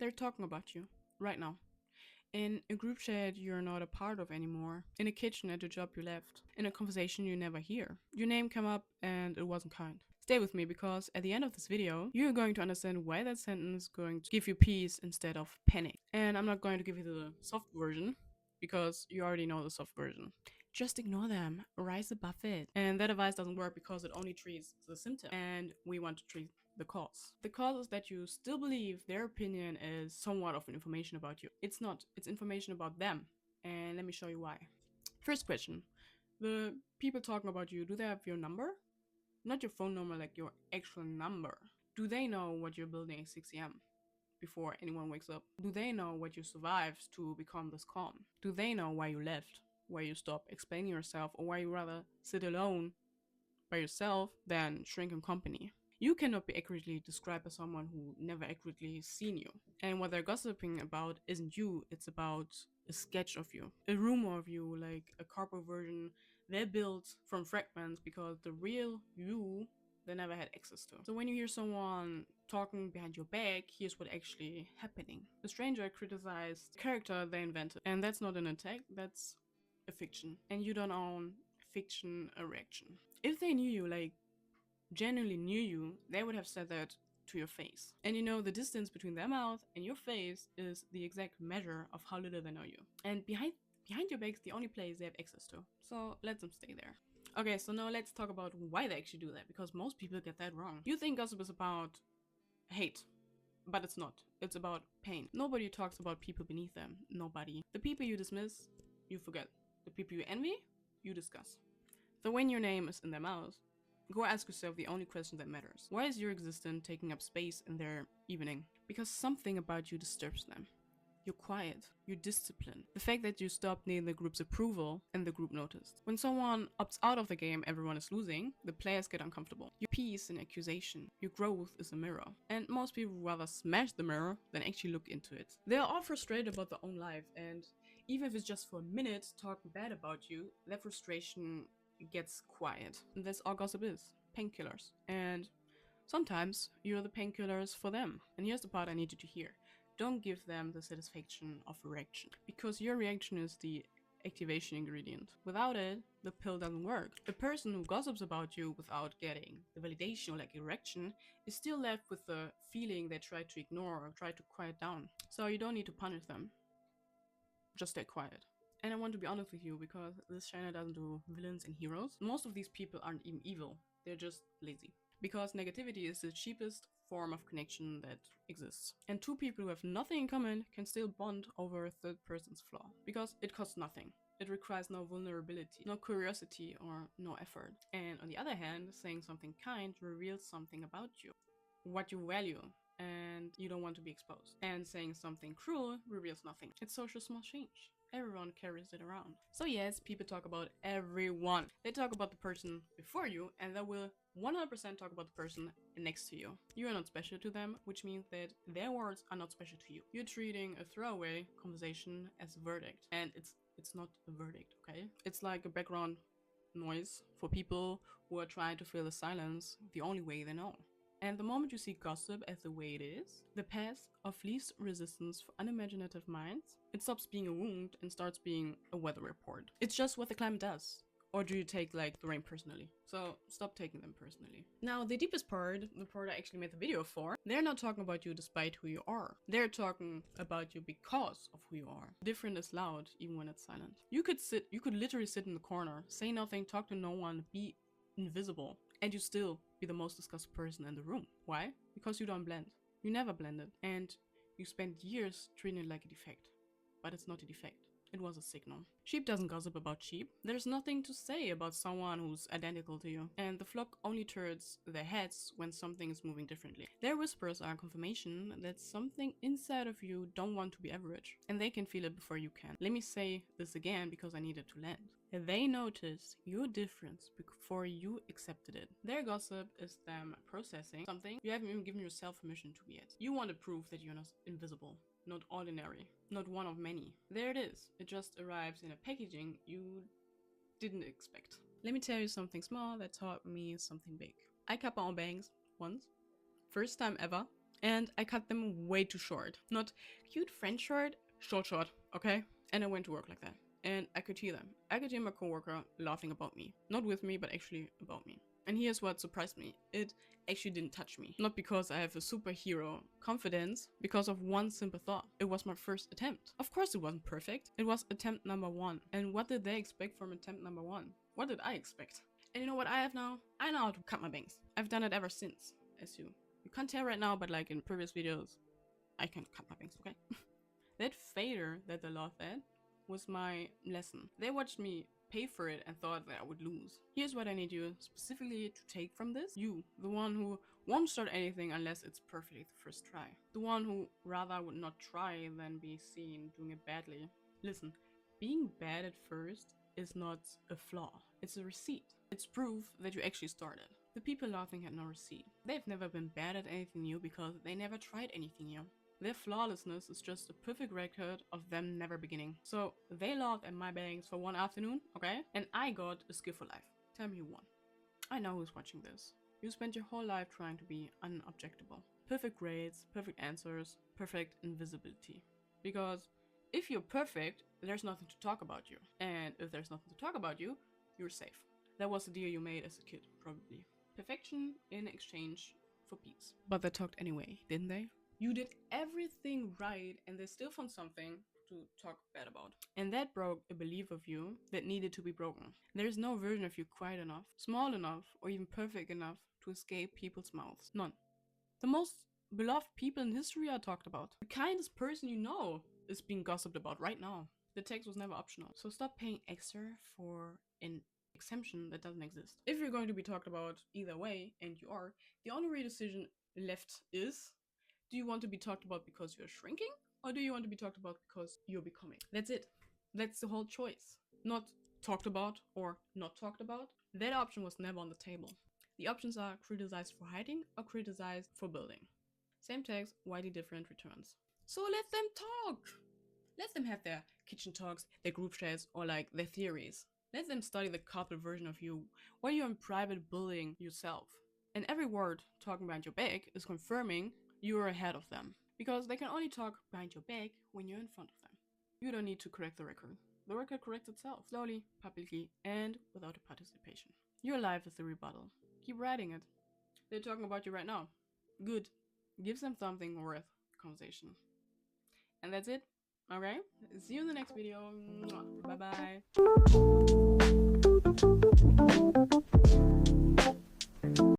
They're talking about you right now. In a group chat you're not a part of anymore. In a kitchen at a job you left. In a conversation you never hear. Your name came up and it wasn't kind. Stay with me because at the end of this video, you're going to understand why that sentence is going to give you peace instead of panic. And I'm not going to give you the soft version because you already know the soft version. Just ignore them, rise above it. And that advice doesn't work because it only treats the symptom and we want to treat the cause. The cause is that you still believe their opinion is somewhat of an information about you. It's not, it's information about them. And let me show you why. First question, the people talking about you, do they have your number? Not your phone number, like your actual number. Do they know what you're building at 6 a.m. before anyone wakes up? Do they know what you survived to become this calm? Do they know why you left? Why you stopped explaining yourself, or why you rather sit alone by yourself than shrink in company? You cannot be accurately described as someone who never accurately seen you. And what they're gossiping about isn't you, it's about a sketch of you, a rumor of you, like a cardboard version they built from fragments because the real you they never had access to. So when you hear someone talking behind your back, here's what actually happening. The stranger criticized the character they invented. And that's not an attack, that's a fiction. And you don't own fiction a reaction. If they knew you, like genuinely knew you, they would have said that to your face. And you know, the distance between their mouth and your face is the exact measure of how little they know you. And behind your back is the only place they have access to. So let them stay there. Okay, so now let's talk about why they actually do that, because most people get that wrong. You think gossip is about hate, but it's not. It's about pain. Nobody talks about people beneath them. Nobody. The people you dismiss, you forget. The people you envy, you discuss. So when your name is in their mouth, go ask yourself the only question that matters. Why is your existence taking up space in their evening? Because something about you disturbs them. You're quiet, you're disciplined. The fact that you stopped needing the group's approval and the group noticed. When someone opts out of the game everyone is losing, the players get uncomfortable. Your peace is an accusation. Your growth is a mirror. And most people rather smash the mirror than actually look into it. They're all frustrated about their own life, and even if it's just for a minute talking bad about you, that frustration gets quiet. And that's all gossip is. Painkillers. And sometimes you're the painkillers for them. And here's the part I need you to hear. Don't give them the satisfaction of a reaction, because your reaction is the activation ingredient. Without it, the pill doesn't work. The person who gossips about you without getting the validation or like erection is still left with the feeling they tried to ignore or try to quiet down. So you don't need to punish them. Just stay quiet. And I want to be honest with you, because this channel doesn't do villains and heroes. Most of these people aren't even evil. They're just lazy. Because negativity is the cheapest form of connection that exists. And two people who have nothing in common can still bond over a third person's flaw. Because it costs nothing. It requires no vulnerability, no curiosity, or no effort. And on the other hand, saying something kind reveals something about you, what you value, and you don't want to be exposed. And saying something cruel reveals nothing. It's social small change. Everyone carries it around. So yes, people talk about everyone. They talk about the person before you, and they will 100% talk about the person next to you. You are not special to them, which means that their words are not special to you. You're treating a throwaway conversation as a verdict, and it's not a verdict, okay? It's like a background noise for people who are trying to fill the silence the only way they know. And the moment you see gossip as the way it is, the path of least resistance for unimaginative minds, it stops being a wound and starts being a weather report. It's just what the climate does. Or do you take like the rain personally? So stop taking them personally. Now the deepest part, the part I actually made the video for, they're not talking about you despite who you are. They're talking about you because of who you are. Different is loud even when it's silent. You could literally sit in the corner, say nothing, talk to no one, be invisible, and you still be the most discussed person in the room. Why? Because you don't blend. You never blended. And you spent years treating it like a defect. But it's not a defect. It was a signal. Sheep doesn't gossip about sheep. There's nothing to say about someone who's identical to you. And the flock only turns their heads when something is moving differently. Their whispers are confirmation that something inside of you don't want to be average. And they can feel it before you can. Let me say this again because I need it to land. They notice your difference before you accepted it. Their gossip is them processing something you haven't even given yourself permission to be yet. You want to prove that you're not invisible. Not ordinary, not one of many. There it is. It just arrives in a packaging you didn't expect. Let me tell you something small that taught me something big. I cut my own bangs once. First time ever. And I cut them way too short. Not cute French short, short, okay? And I went to work like that. And I could hear them. I could hear my coworker laughing about me. Not with me, but actually about me. And here's what surprised me. It actually didn't touch me. Not because I have a superhero confidence, because of one simple thought. It was my first attempt. Of course it wasn't perfect. It was attempt number 1. And what did they expect from attempt number 1? What did I expect? And you know what I have now? I know how to cut my bangs. I've done it ever since, as you can't tell right now, but like in previous videos, I can cut my bangs, okay? That failure that they laughed at was my lesson. They watched me pay for it and thought that I would lose. Here's what I need you specifically to take from this. You, the one who won't start anything unless it's perfect the first try. The one who rather would not try than be seen doing it badly. Listen, being bad at first is not a flaw. It's a receipt. It's proof that you actually started. The people laughing had no receipt. They've never been bad at anything new because they never tried anything new. Their flawlessness is just a perfect record of them never beginning. So they laughed at my bangs for one afternoon, okay? And I got a skill for life. Tell me who won. I know who's watching this. You spent your whole life trying to be unobjectable. Perfect grades, perfect answers, perfect invisibility. Because if you're perfect, there's nothing to talk about you. And if there's nothing to talk about you, you're safe. That was the deal you made as a kid, probably. Perfection in exchange for peace. But they talked anyway, didn't they? You did everything right and they still found something to talk bad about. And that broke a belief of you that needed to be broken. There is no version of you quiet enough, small enough, or even perfect enough to escape people's mouths. None. The most beloved people in history are talked about. The kindest person you know is being gossiped about right now. The text was never optional. So stop paying extra for an exemption that doesn't exist. If you're going to be talked about either way, and you are, the only real decision left is, do you want to be talked about because you're shrinking? Or do you want to be talked about because you're becoming? That's it. That's the whole choice. Not talked about or not talked about. That option was never on the table. The options are criticized for hiding or criticized for building. Same text, widely different returns. So let them talk! Let them have their kitchen talks, their group chats, or like their theories. Let them study the corporate version of you, while you're in private bullying yourself. And every word talking behind your back is confirming you're ahead of them. Because they can only talk behind your back when you're in front of them. You don't need to correct the record. The record corrects itself, slowly, publicly, and without a participation. Your life is the rebuttal. Keep writing it. They're talking about you right now. Good. Gives them something worth conversation. And that's it. Okay? See you in the next video. Bye bye.